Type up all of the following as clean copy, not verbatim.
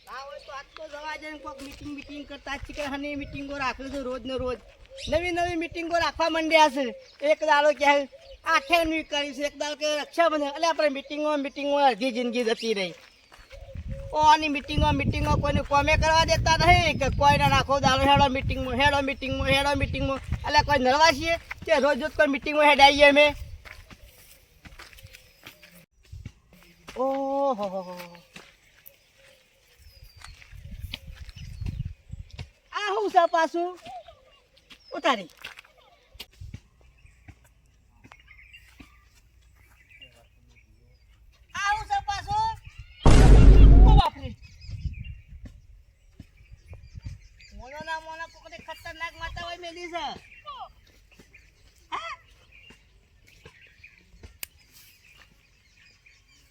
હા હોય તો આજ તો જવા જાય કોઈક મીટિંગ કરતા જ કે હની મીટિંગો રાખે છે રોજ ને રોજ નવી મીટિંગો રાખવા માંડ્યા છે એક દાડો ક્યાં આઠેની કરી છે એક દાડો કે રક્ષાબંધન એટલે આપણે મીટિંગો અડધી જિંદગી જતી રહી ઓની મીટિંગો કોઈને કોમે કરવા દેતા નહીં કે કોઈને નાખો દાડો હેડો મીટિંગમાં એટલે કોઈ નરવા છીએ કે રોજ કોઈ મીટિંગમાં હેડાઈએ અમે ઓહો આ હું છે પાછું ઉતારી આ હું છે પાછું ઓ બાપરે મોના કોકને ખતરનાક માતા હોય મેલી છે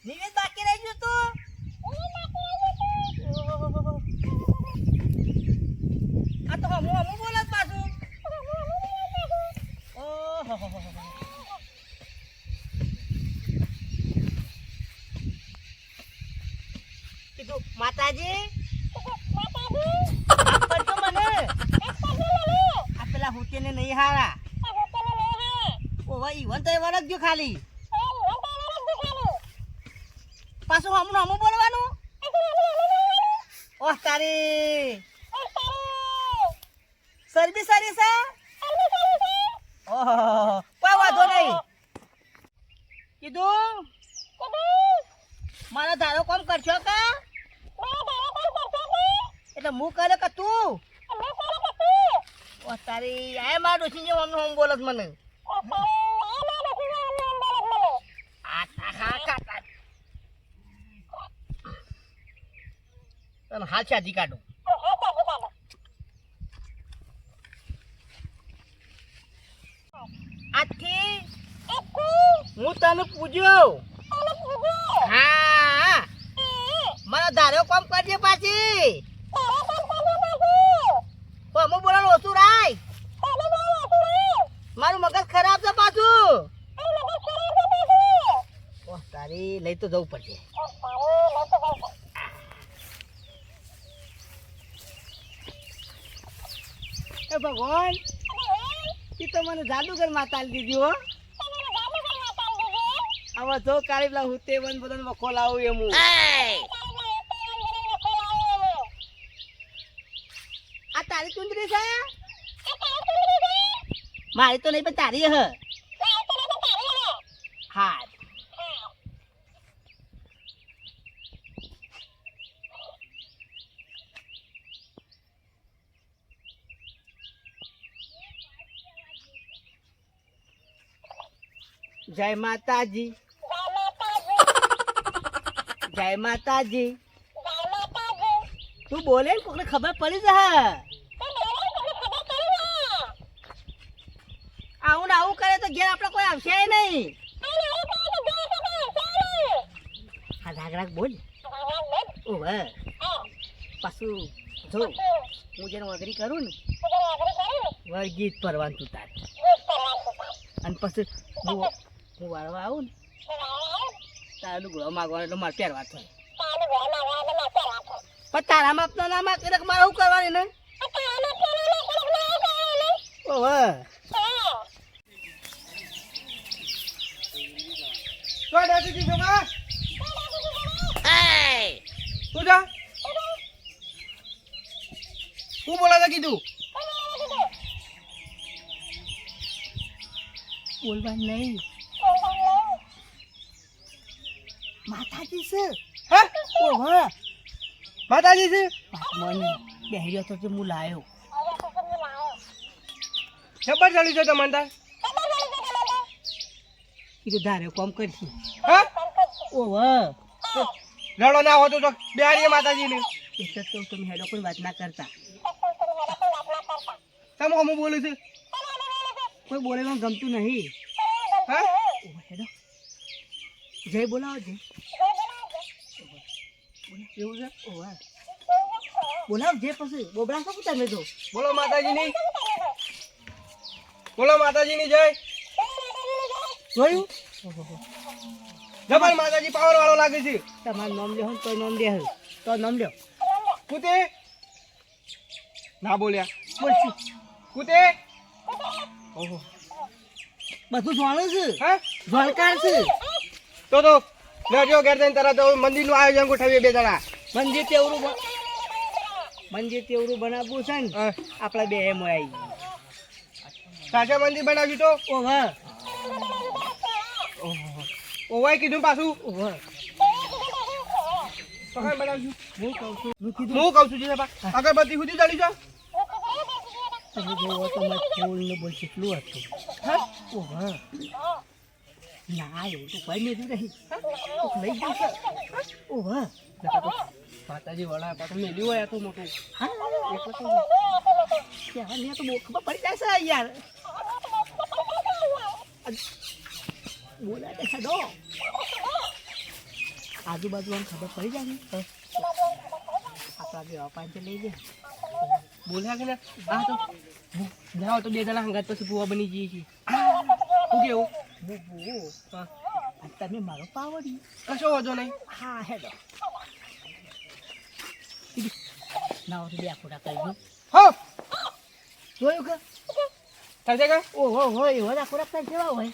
નિવેદ બાકી રહી ગયું તું આ તો હું બોલત પાછું ઓહો કીધું માતાજી આપજો મને આ પેલા હોટેને નહીં હારા ઓવા ઈવન તો વરગજો ખાલી પાછું હમું બોલવાનું ઓહ તારી સર્વિસ સારી છે ઓહો કોઈ વાંધો નહીં કીધું મારો ધારો કોમ કરશો કા એટલે હું કરે કે તું ઓહ તારી આ માર ડોસી જે હમ બોલત મને હાલ શાદી કાઢું આજથી હું તને પૂજ્યો હા મારા ધારો કામ કરજે પાછી હું બોલાનું ઓછું રાય મારું મગજ ખરાબ છે પાછું તારી લઈ તો જવું પડશે એ ભગવાન તો મને જાદુગર માતા દીધી હો હવે જો કાળી પેલા હું તે બન બદન વખો લાવું એમ આ તારી ચુંદરી છે મારી તો નહીં પણ તારી હ હા જય માતાજી તું બોલે ને કોકને ખબર પડી જાય આવું ને આવું કરે તો ઘેર આપણે કોઈ આવશે નહીં હા રાગ બોલ ઓવે પાછું જો હું જેને વગરી કરું ને વળગીત પરવાનું તું તાર અને પછી હું વાળવા આવું ને તારું ગળો માગવાનો એટલે મારે પહેરવા થાય પણ તારા માપ ના માપ એટલે મારે શું કરવાની ને ઓહો શું બોલા કીધું બોલવાનું નહીં માતાજી છે હા ઓહો માતાજી છે મને બેહર્યો તો હું લાયો ખબર ચાલી છે તમને કીધું ધારે કોમ કરશી ઓહો લડો ના હોતો તો બેહારીએ માતાજી ને એટલે તો તમે હેડો કોઈ વાત ના કરતા તમે હું બોલું છું કોઈ બોલેલું ગમતું નહીં હા હેડો જય બોલાવો જય એવું છે ઓહો બોલાવ જે પછી બોબડા શું તમે જો બોલો માતાજીની જય જોયું જબર માતાજી પાવર વાળો લાગે છે તમારું નામ લ્યો તો નામ દે તો નામ લ્યો કૂતે ના બોલ્યા બોલશું કૂતે ઓહો બધું જોણું છે હા જોણકાર છે તો લેજો ઘેર જઈને તરત મંદિરનું આયોજન ગોઠવીએ બે જણા મંદિર તેવરું બનાવવું છે ને હા. આપણા બે એમ આવી સાચા મંદિર બનાવ્યું તો ઓહો ઓવાય કીધું પાછું ઓહો તો કાંઈ બનાવ્યું હું કહું છું હું કીધું હું કહું છું જીજાબા અગરબત્તી સુધી ચાલી જાઓ તમે જોવો તો મારે ફૂલનું બોલ કેટલું હતું હા ઓહો ના એવું તો કોઈ મેળ્યું નહીં કોક લઈ ગયું છે ઓહો માતાજી વડા પાછું મેલ્યું હોય આ તો મોટું હા એટલે તો કહેવાની તો બહુ ખબર પડી જાય છે યાર બોલા દે હેડો આજુબાજુ આમ ખબર પડી જાય ને આપણા બે પાંચ લઈ જાય બોલ્યા કે ને આ તો જાઓ તો બે જણા હંગાત પછી ભૂવા બની જઈએ છીએ શું કેવું હા તમે મારો પાવડી કશો વાંધો નહીં હા હેડો ના તો બે આખોટા કરી દો હો જોયું કે થશે કે ઓહો હો એવો આખોટા કરી જેવા હોય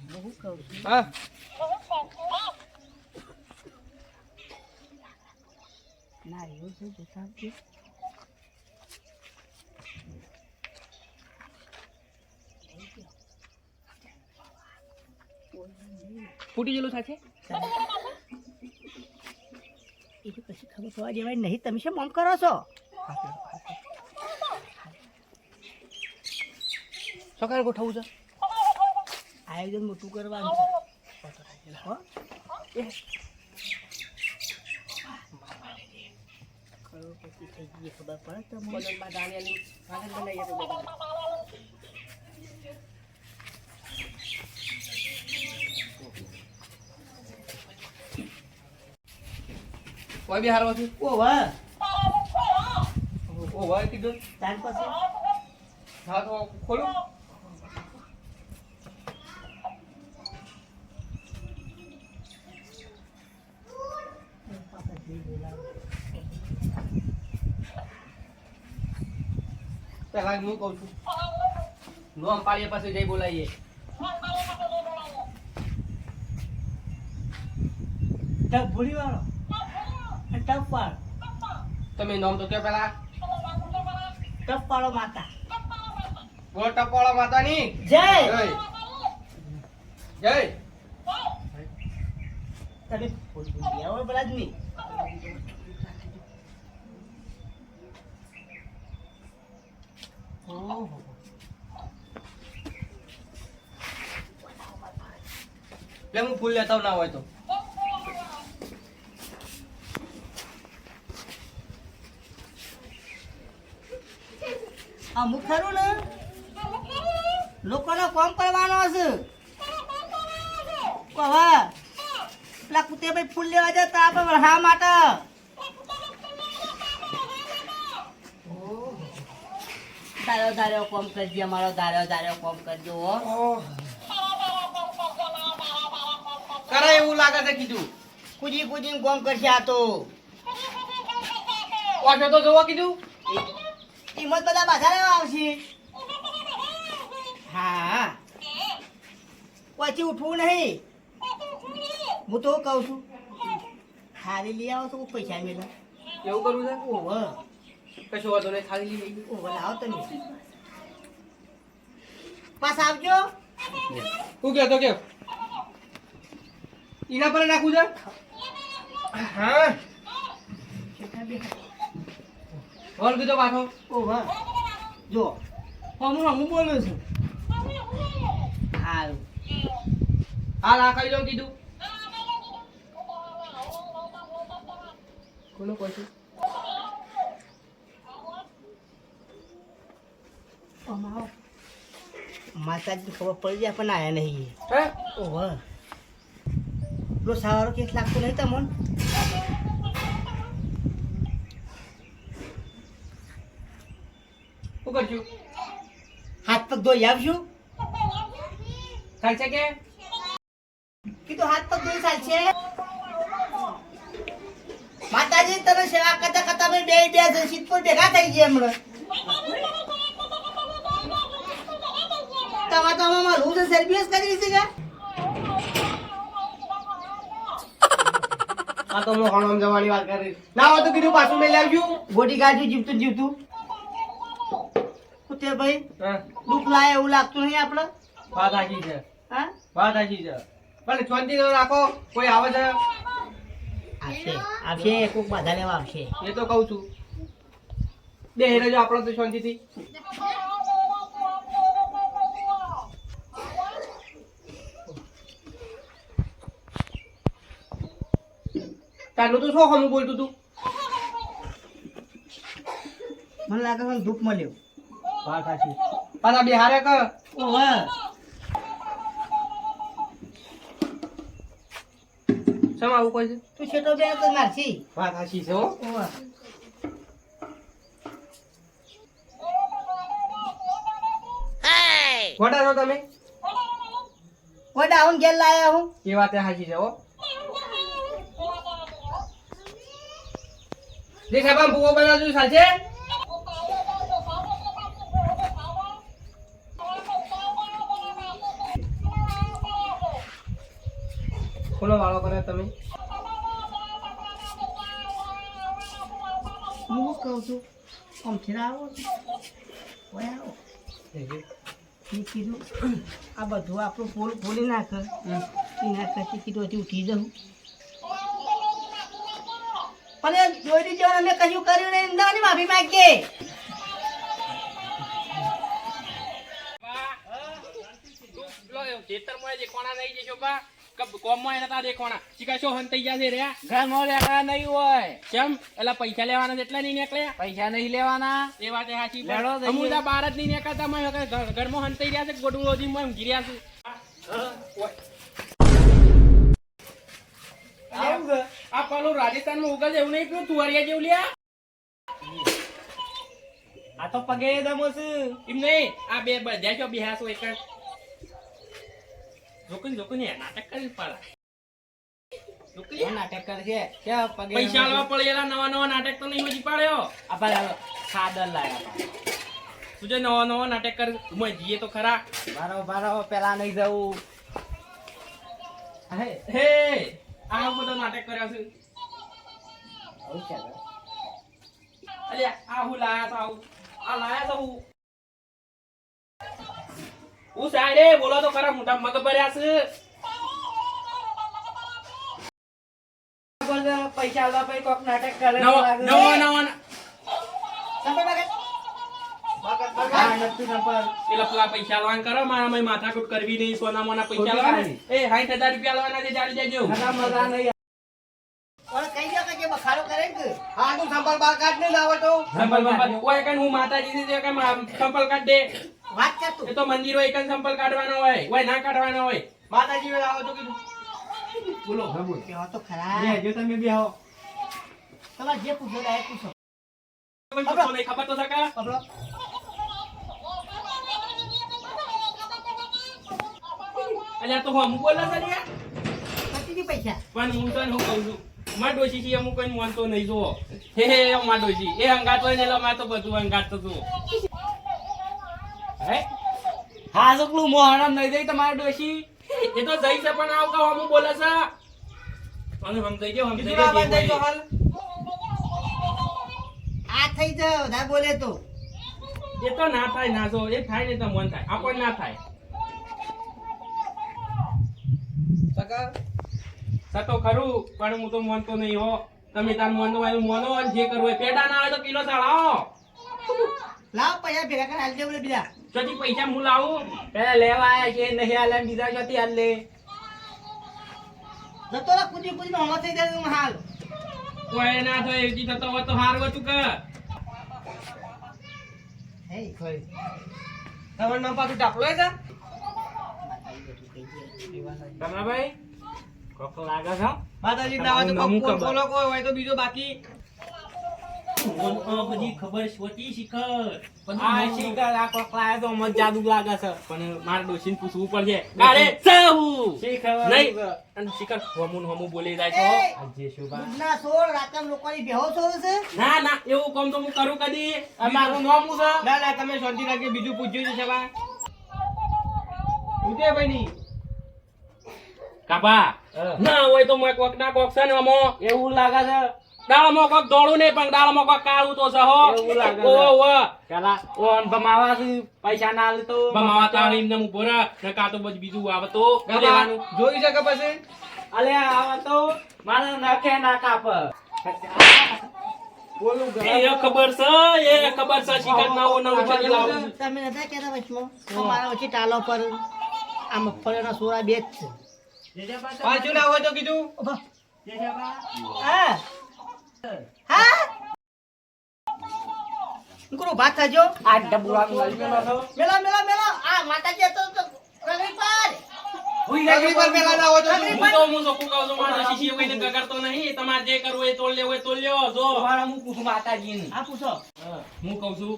બહુ કહું છું હા ના એવું છે જોતા આવજો ફૂટી ગયેલું સાચે એ તો કશી ખબર પડવા જેવાય નહીં તમે શું મન કરો છો સકાળ ગોઠવવું છે આયોજન મોટું કરવાનું છે હો? કરોડપતિ થઈ ગઈ ખબર પડે તમને બલનમાં દાણિયાની આનંદ બનાવીએ તો બધા કોઈ બી હારવા છું ઓ વાહ ઓ ભાઈ કીધું તાર પાસે હા તો ખોલું પેલા હું કહું છું નોમ પાડીએ પછી જઈ બોલાવીએ ટપ ભૂલી વાળો ટપ વાળો તમે નોમ તો કે પેલા ટપ વાળો માતા બોલ ટપાળા માતાની જય જય જય તમે ભૂલી આવો બરાજ નહીં ઓહો લે હું ફૂલ લેતા ના હોય તો અમુક ખરું ને લોકોનો કામ કરવાનો હશે કહા પેલા કુતે ભાઈ ફૂલ લેવા જતા આપણે હા માટે દારો કોમ કરજો અમારો દારો કોમ કરજો હો કરે એવું લાગે છે કીધું કુજી કોમ કરશે આ તો વાંચો તો જોવા કીધું કિંમત બધા બાધા લેવા આવશે હા પછી ઉઠવું નહીં હું તો કહું છું ખાલી લઈ આવો તો કોઈ પૈસા મેળવે એવું કરવું છે ઓહો કશો વાંધો નહીં ખાલી લઈ લઈ ઓહો લાવો તમે પાસ આવજો તું કહેતો કે એના પર નાખવું છે હા બોલ કીધો પાછો ઓહો જો હું બોલું છું હારું હાલ આ ખાઈ લઉં કીધું કોનું કહું અમારો માતાજી ખબર પડી જાય પણ આયા નહીં હે ઓહો પેલો સાવારો કેસ લાગતો નહીં તમને શું કરશું હાથ પગ ધોઈ આવશું ચાલશે કે કીધું હાથ પગ ધોઈ ચાલશે માતાજી તને સેવા કરતા કરતા તમે બે સિદ્ધપુર ભેગા થઈ ગયા હમણાં. તમારે તો આમાં રૂલ્સ એન્ડ સર્વિસ કરી છે કે આ તો હું હણમ જવાની વાત કરી ના હોય તો કીધું પાછું મેં લાવજો ગોટી ગાડી જીવતું જીવતું તે ભાઈ હા દુઃખ લાય એવું લાગતું નહીં આપણે. વાત સાચી છે હા વાત સાચી છે પણ શાંતિ રાખો કોઈ આવે છે આવશે કોક બાધા લેવા આવશે. એ તો કહું છું બે હેરજો આપણો તો શાંતિથી તારનું તો શું હમું બોલતું તું મને લાગે છે દુઃખ મળ્યું. વાત સાચી પાછા બિહારે કર ઓહો શમ આવું કોઈ છે તું છેટો બે તો મારશી. વાત સાચી છે હો ઓહો ખોટા છો તમે કોઈ ડાઉન ઘેર લાયા હું. એ વાત સાચી છે હો જે સાહેબ આમ ભૂવો બનાવજો સાચે કોનો વાળો કરે તમે હું કહું છું આમ છેડા આવો ઓય આવો. મેં કીધું આ બધું આપણું પોલ ખોલી નાખે એના કરતી કીધું હજી ઉઠી જવું પણ એ જોઈ જવાનું અમે કશું કર્યું નહીં એમદાવાની માફી માંગીએ. પૈસા લેવાના એટલા નહીં નીકળ્યા પૈસા નહીં લેવાના એ વાત સાચી લેડો દઈએ. અમુદા બાર જ નહીં નીકળતા ઘરમાં હંતાઈ રહ્યા છે ગોડું લોધી ઊંઘી રહ્યા છે આ પેલું રાજસ્થાન માં ઉગલ એવું નહીં પેલું તુવારિયા જેવું લ્યા આ તો પગે દમો છે એમ નહીં આ બે બધા છો બિહાસો એક જોકું ને નાટક કરી પાડા કોણ નાટક કરશે ક્યાં પગે પૈસા આલવા પડેલા નવા નવા નાટક તો નહીં હજી પાડ્યો આપણે ખાદર લાયા તું જે નવા નવા નાટક કર ઉમર જીએ તો ખરા બારો પેલા નહીં જવું હે આ બધો નાટક કર્યો છે આવું છે અલ્યા આ હું લાયા તો આવું આ લાયા તો હું સાડે બોલો તો ખરા મોટા મગ ભર્યા છે પૈસા આલવા પછી કોક નાટક કરે નવા નવા નવા હા નથી નંબર પેલા પેલા પૈસા આલવાન કરો મારા માથાકૂટ કરવી નહીં સોના મોના પૈસા ખોટી આલવાના એ 60,000 રૂપિયા આલવાના છે જાડી દેજો મજા નહીં પણ કઈ ગયો કે જે બખાડો કરે ને હા તું સંપલ બાર કાઢ ને લાવો તો સંપલ કોઈ કઈ હું માતાજી ને કઈ સંપલ કાઢ દે વાત કર તું. એ તો મંદિરો એક જ સંપલ કાઢવાનો હોય ઓય ના કાઢવાનો હોય માતાજી ને લાવો તો કીધું બોલો કહેવા તો ખરા જો તમે બી આવો તમારે જે પૂછો ડાયરેક્ટ પૂછો. કોઈ પૂછો નહીં ખબર તો સકા પકડો. અલ્યા તો હું બોલા છે લ્યા પતી પૈસા પણ હું તને હું કહું છું માં ડોશી છે અમુક કોઈ માનતો નહીં જો હે માં ડોશી એ અંગાત હોય ને એટલે માં તો બધું અંગાત તો જો હે હા સકલું મોહરમ નહીં જઈ તમારે ડોશી એ તો જઈ છે પણ આવ કહો અમુક બોલે છે અને સમજાઈ ગયો સમજાઈ ગયો હાલ આ થઈ જાવ ના બોલે તો એ તો ના થાય ના જો એ થાય ને તો મન થાય આપણ ના થાય સકા સતો ખરું પણ હું તો માનતો નહીં હો તમે તાર મોનો હોય મોનો અને જે કરવું હોય પેડા ના આવે તો કિલો સાળાઓ લાવ પૈસા ભેગા કરી હાલ દે બોલે બીજા જતી પૈસા હું લાવું પેલા લેવા આયા છે નહીં આલે બીજા જતી હાલ લે જતો રા કુદી કુદી માં થઈ જાય તું હાલ કોઈ ના થાય એજી થતો હોય તો હારું હતું કે હે તમારું નામ પાછું ટાપલો છે કમલાભાઈ કોક લાગે છે માતાજી ના હોય તો કોક બોલો કોઈ હોય તો બીજો બાકી બધી ખબર શોધી શિખર આ શિકાર આ કોક લાયો તો મત જાદુ લાગે છે. પણ મારે ડોશીને પૂછવું પડશે કાલે સહુ શી ખબર? નહીં અને શિખર હમું બોલી જાય છો એ, આજે શું બા? દૂધના સોળ રાતના લોકોની બેહો સોળ છે. ના ના એવું કામ તો હું કરું કદી આ મારું નામ શું છે? ના ના તમે શાંતિ રાખજો બીજું પૂછ્યું છે બા ઉદયભાઈ ની કાબા હા. ના હોય તો મોય કોક ના કોક છે ને અમો એવું લાગે છે. દાળમાં કોક દોડું નહીં પણ દાળમાં કોક કાળું તો છે હો એવું લાગે છે. ઓ પેલા ઓન ભમાવા છે, પૈસા ના આલે તો બમાવા તાળી એમને હું ભરા ને કા તો બધું બીજું આવે તો લેવાનું જોઈ શકે પછી અલે આવા તો મારે નખે ના કાપ બોલું એ ખબર છે શિખર નવો નવું ચડી લાવું તમે નતા કહેતા વચમાં અમારા વચ્ચે ટાલો પર આ મગફળીના સોળા બે જ છે. પાછું ના હોય તો કીધું ઉભા. હા હા ગુરુ ભાત થાજો. આ ડબુરાનું લઈ ગયો છો. મેલા મેલા મેલા આ માતાજી હતો તો રગડી પાર. હુઈ લાગી પર પેલા ના હોય તો હું તો કહું છું મારા શિષ્ય કોઈને કગરતો નહીં તમારે જે કરવું એ તોડ લેવું હોય તોડ લેવો જો તમારા હું પૂછું માતાજીને. આ પૂછો હું કહું છું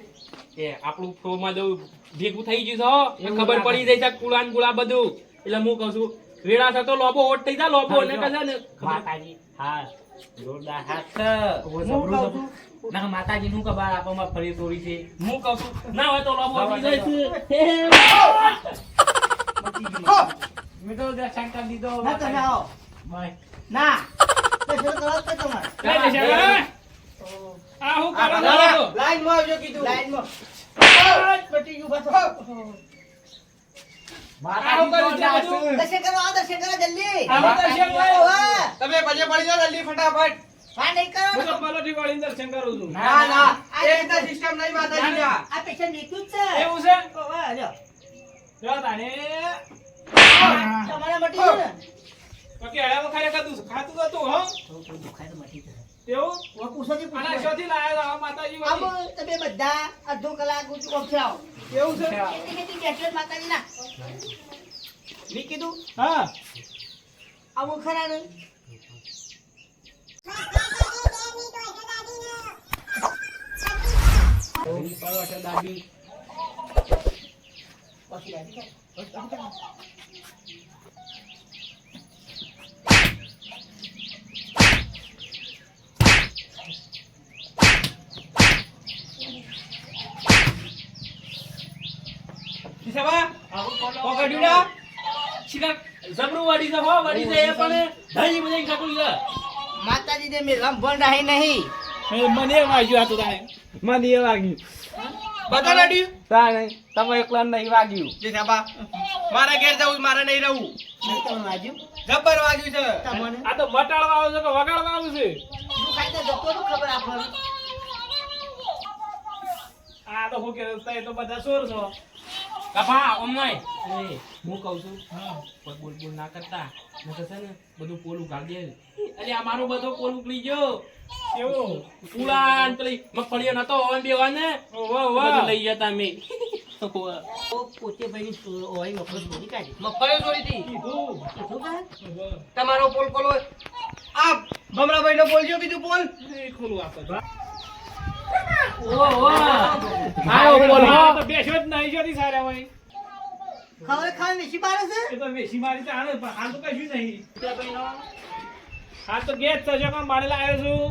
કે આપણું ફ્લોમાં જવું ભેગું થઈ ગયું છે હો. ખબર પડી જાય છે કુળાન ગુળા બધું એટલે હું કહું છું વેળા થતો લોબો ઓટ થઈ જા લોબો ને કજા ને માતાજી હા જોરદાર હાથ છે. હું કહું છું ના માતાજી નું ખબર આપવામાં ફરી તોડી છે. હું કહું છું ના હોય તો લોબો થઈ જાય છે મેં તો દર્શન કરી દીધો. ના તમે આવો બાય. ના તે શરૂ કરો જ તમારે કઈ દેશે હવે? આ હું કરો છો? લાઈન માં આવજો કીધું. લાઈનમાં પટી ગયું બસ માતાજી જોરદાર છે. દર્શન કરો આવો દર્શન કરો જલ્દી આવો દર્શન કરો. હા તમે પછી પડી જાઓ જલ્દી ફટાફટ. હા નહીં કરો હું તો પલોઠી વાળીને દર્શન કરું છું ના ના આ એ રીતના સિસ્ટમ નહીં માતાજી ના. આ પેશન્ટ નીકળ્યું જ છે એવું છે ઓવા લ્યો જો તાને તમારે મટી ગયું ને બાકી હળામાં ખરેખર ખાતું હતું હો થોડું દુખાય તો મટી જશે તેવું ઓ પૂછોથી અને પૂછો શોથી લાયા હતા માતાજી આમ વાળી તમે બધા અડધો કલાક ઊંચું ઓછે આવો એવું છે ખેતી ખેતી બેઠો માતાજી ના મેં કીધું હા આવું ખરા ને પરોઠા દાદી. પછી લાવી દે. ઈશાબા પકડ્યું ના શિકાર જબરું વાડી છે હો વાડી છે એ પણ ધઈ બધી કાકુલી છે માતાજી ને મેં રંભણ રહી નહીં મને વાગ્યું હતું તારે મને એ વાગ્યું. બધા લડ્યું તારે તમે એકલા નહીં વાગ્યું. મારે ઘેર જવું મારે નહીં રહું નહીં તમે વાજ્યું જબર વાગ્યું છે. તમને આ તો વટાળવા આવું છે કે વગાડવા આવું છે દુખાય તો જતો તો ખબર આપણને આ તો હું કે તય તો બધા સોર છો કપા ઓમ નહીં એ હું કહું છું કોઈ બોલ બોલ ના કરતા નકર છે ને બધું પોલું ગાળ દે અરે આ મારું બધું પોલું ઉકળી ગયો કેવું પુલાન પેલી મગફળીઓ નતો ઓન બેવા ને બધું લઈ ગયા તમે ઓ પોતે ભાઈ ઓય મફત બોલી કાઢી મગફળી ચોરી હતી. કીધું કીધું કા તમારો પોલ કોલો આ ભમરાભાઈ નો બોલજો કીધું પોલ. એ ખોલું આપે આયો પોલ હા. તો બેસ્યો જ નહીં જોતી સારા હોય ખબર ખાવા વેચી પાડે છે એ તો વેસી મારી તો આને પણ હાલ તો કશું નહીં હાલ તો ગેસ થશે પણ મારે લાવ્યો છું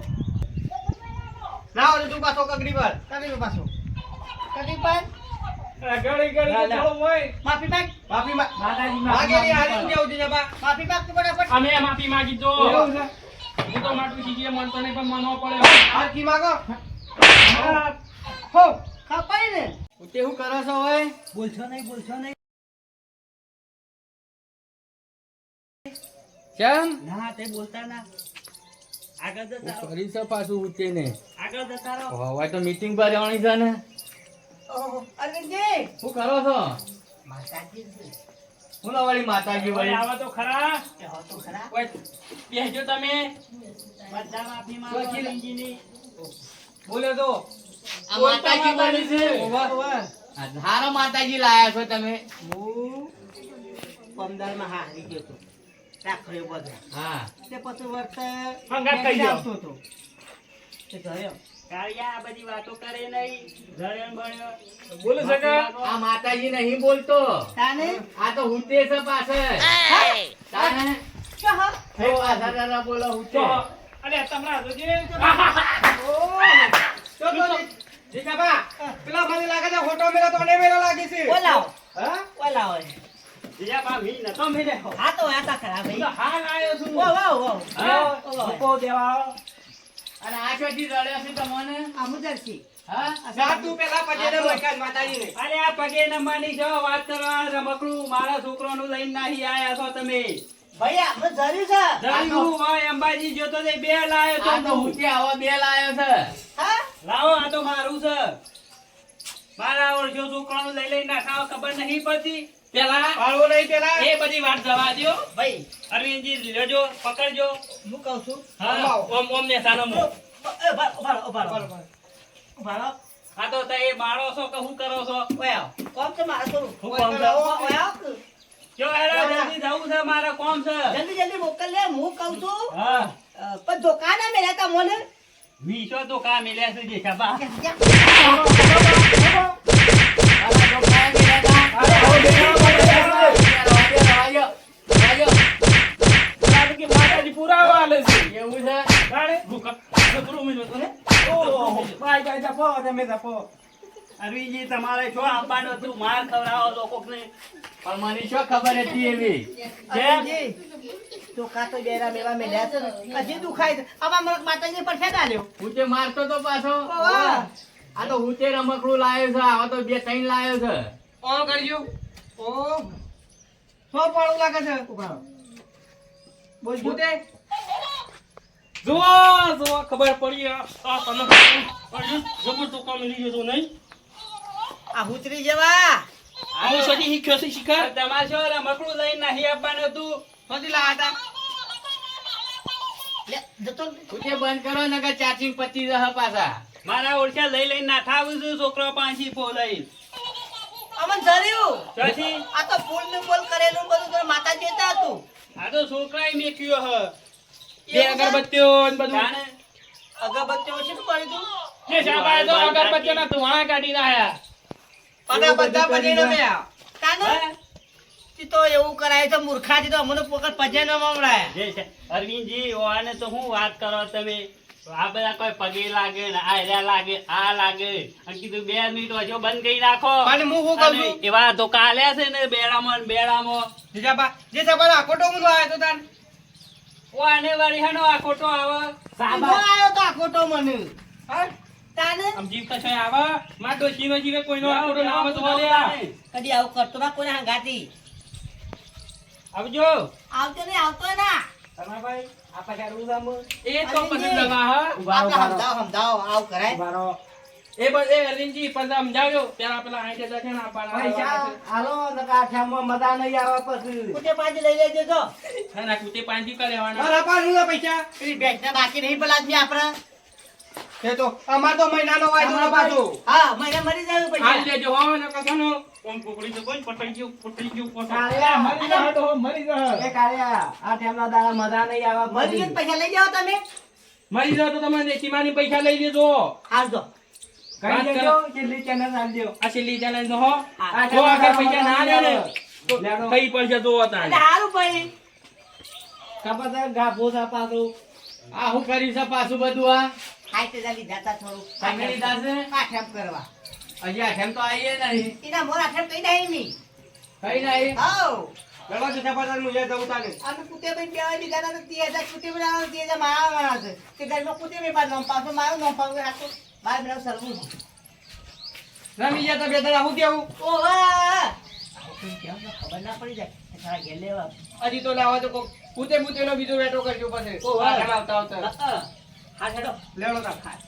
ના ઓલે તું પાછો કગડી પર. કદી પાછો કદી પાડ ગળી ગળી ના, ના. થોડું હોય માફી માંગ માફી માતાજી માગેલી હારી જાવ છે જબા. માફી માંગ તું ફટાફટ અમે માફી માંગી જો એવું છે. હું તો માટું શીખીએ મનતો નહીં પણ મનવો પડે હારકી માગો. હો ખપાઈ ને તે હું કરો છો હવે? બોલશો નહીં કેમ? ના તે બોલતા ના આગળ જતા રહો કરી છે પાછું ઉઠે ને. આગળ જતા રહો હવે તો મીટિંગ પર જવાની છે ને. ઓહો અરવિંદજી શું કરો છો? માતાજી છે બોલો વાળી માતાજી હવે વાળી. આવા તો ખરા એ હો તો ખરા ઓય બેસજો તમે બધા માફી માંગો શું કીધું? અરવિંદજીની બોલો તો. આ માતાજી વાળી છે ઓવા. આ હારા માતાજી લાયા છો તમે. હું 15 માં હારી ગયો તો રાખડ્યો બધો હા. તે પછી વર્ષે હંગાત થઈ ગયો. આવતો હતો તે ગયો કાળિયા આ બધી વાતો કરે નહીં. રળ્યો ને બળ્યો. બોલો સગા આ માતાજી નહીં બોલતો તાને આ તો હુતે છે પાછળ તાને કહો. હે પાછળ દાદા બોલો હુતે તો અરે તમરા જોજે જીજાબા પેલા મને લાગે છે ફોટો મેલો તો ને મેલો લાગે છે બોલાવો હા બોલાવો જીજાબા મી નતો મિલ્યો. હા તો આ તા ખરા ભાઈ હાલ આવ્યો છું વો વો વો હા, વો. ભૂકો દેવા આવો. અને આ ચોથી રડ્યો છે તમને આ મુજરસી હા જા તું પેલા પજેને મોઈકા માતાજીને અરે આ પગે નમવાની છો વાત કરવા રમકડું મારા છોકરાનું લઈને નહીં આયા છો તમે. ભાઈ આપણે જર્યું છે જલ્દી હોય અંબાજી જોતો તે બે લાયો તો આ તો હું. હુતે આવા બે લાયો છે હા લાવો આ તો મારું છે. મારા ઓળખ્યો છોકરાનું લઈ લઈને નાખાવ ખબર નહીં પડતી. પેલા પાળવો નહીં પેલા એ બધી વાત જવા દ્યો ભાઈ અરવિંદજી લેજો પકડજો. હું કહું છું હા ઓમ ઓમ ને સાનો મો ઉભારો આ તો તે મારો છો કે શું કરો છો? ઓય આવ કોમ છે મારે કરું હું કોમ છે? ઓય આવ જો હેડો જલ્દી જવું છે મારે કોમ છે. જલ્દી જલ્દી મોકલ લે હું કહું છું હા પણ દુકાને મેલ્યા તા મને વીસો તો કામ મિલ્યા છે જેઠાબા. આલા તો કાય મેલા તા કે માતાજી પુરાવા આલે છે એવું છે તાણે ભૂકા પૂરો મિલ તો ને ઓહો, ભાઈ ભાઈ જપો તમે જપો. અરવિંદજી તમારે શું આપવાનું હતું? માર ખવડાવો છો કોકને. પણ મને શું ખબર હતી એવી અરવિંદજી, ચોખા તો બેરા મેવા મેલ્યા છે ને હજી દુખાય છે આવા મરક માતાજી પર ફેંક આલ્યો હુતે મારતો તો પાછો વાહ. આ તો હુતે રમકડું લાયો છે આવા તો બે ત્રણ લાયો છે ઓમ કરજો ઓમ સો પાળું લાગે છે ઉભા બોલ ભૂતે જો ખબર પડી આ તને પડ્યું જબર તો કામ લીધો તો નહીં આ હુતરી જેવા આવું સદી શીખ્યો છે શિકાર તમારે શું રમકડું લઈને નહીં આપવાનું હતું? સોથી લાયા હતા લે જતો હુતે બંધ કરો નકર ચાર્જિંગ પતી જશે પાછા મારા ઓળખ્યા લઈ લઈને નાઠાવું છું છોકરો પાંચી ફો લઈ. અમન જર્યું પછી આ તો ફૂલ નું બોલ કરેલું બધું તો માતાજી હતા હતું આ તો છોકરાએ મેક્યો હ. બે અગરબત્તીઓ ને બધું જાણે અગરબત્તીઓ શું પડ્યું તું જે સાબાએ તો અગરબત્તીઓ ના ધુમાડા કાઢીને આયા પગા બધા પજેને મેયા તાને હે? તી તો એવું કરાય છે મૂર્ખાજી તો અમને પોકટ પજે ન મમરાય જે છે. અરવિંદજી ઓને તો હું વાત કરો તમે? આ બધા કોઈ પગે લાગે ને આ હેરા લાગે આ લાગે અને કીધું 2 મિનિટ હજો બંધ કરી રાખો. અને હું શું કહું અને છું એવા તો કાલ્યા છે ને બેડામાં ને બેડામાં. જીજાબા જે સવારે આકોટો ઊંધો આવ્યો તો તાન ઓને વાળી હેનો આ ખોટો આવે. ઈનો આયો તો આ ખોટો મને હા તાને આમ જીવ કશે આવા માં તો જીવે જીવે કોઈનો આખો ના આવે તો બોલ્યા કદી આવું કરતો ના કોને હંગાતી આવજો આવતો ને આવતો ના તમાભાઈ આ પછાડ ઉજામો. એ તો પછી દવા હા આપણે સમજાવો આવું કરાય એ બસ એ અરવિંદજી પણ સમજાવજો પેલા પેલા આઈ જતા છે ને આપણા હાલો નકા ઠામમાં મજા નહીં આવે પછી. કુટે પાછી લઈ લેજો તો ના કુતે પાંજી કા લેવાના મારા પાસું પૈસા પેલી બેંકના બાકી નહીં પેલા આદમી આપણે એ તો અમાર તો મહિનાનો વાયદો પાછો હા મહિને મરી જાય હાલ પૈસા લેજો હો ને કસાનો કોમ કોકડી તો કોઈ પટાઈ ગયું કાળિયા, મરી જાય તો મરી જાય એ કાળિયા, આ ઠેમના દાડા મજા નહીં આવે મરી જાય તો પૈસા લઈ જાઓ તમે મરી જાય તો તમે સીમાની પૈસા લઈ લેજો આવજો કઈ દેજો કેટલી ચેનલ આલજો. આ છેલ્લી ચેલેન્જ હો હા. જો આગળ પૈસા ના લે ને તો કઈ પડશે જો હતા એટલે સારું ભાઈ ખબર છે ગાભો છે પાછું. આ હું કર્યું છે પાછું બધું આ ખાઈ તે જલ્દી જતા થોડું ફેમિલી દાસે આઠમ કરવા હજી આઠેમ તો આવીએ નહીં એના મોર આઠમ કઈ નહીં મી કઈ નહીં હાઉ લડો જીજાબા હું જઈ દઉં તાને અમે કુતે ભાઈ કહેવાય દીધા ના 30,000 કુતે બનાવવા 30,000 મારા છે તે ઘરમાં કુતે ભાઈ બાદ નામ પાછો મારો નામ પાછો રાખો બાર બનાવ સરવું રમી ગયા તો બે દાડા હું કેવું ઓ વાહ ખબર ના પડી જાય તારા ઘેર લેવા હજી તો લાવો તો કોક પૂતે પૂતેનો બીજો વેટો કરજો પછી ઓહો. આવતા આવતા હા છેડો લેવડો તા હા